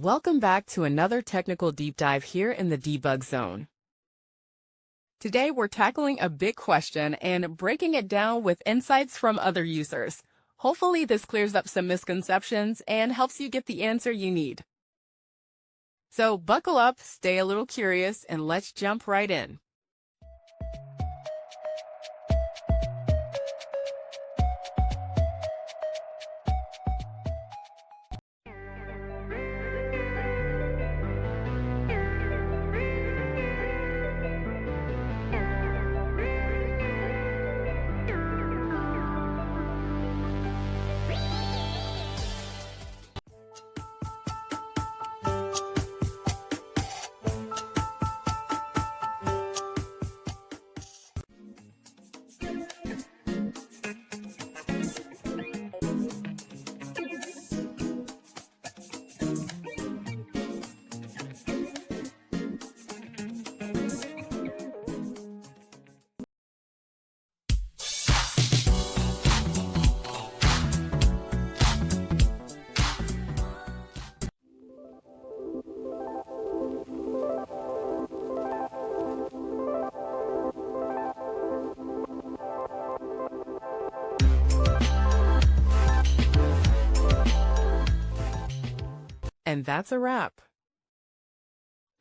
Welcome back to another technical deep dive here in the debug zone. Today we're tackling a big question and breaking it down with insights from other users. Hopefully this clears up some misconceptions and helps you get the answer you need. So buckle up, stay a little curious, and let's jump right in. And that's a wrap.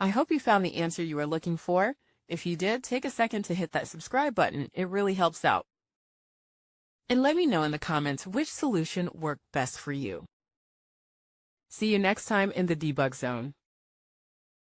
I hope you found the answer you were looking for. If you did, take a second to hit that subscribe button. It really helps out. And let me know in the comments which solution worked best for you. See you next time in the debug zone.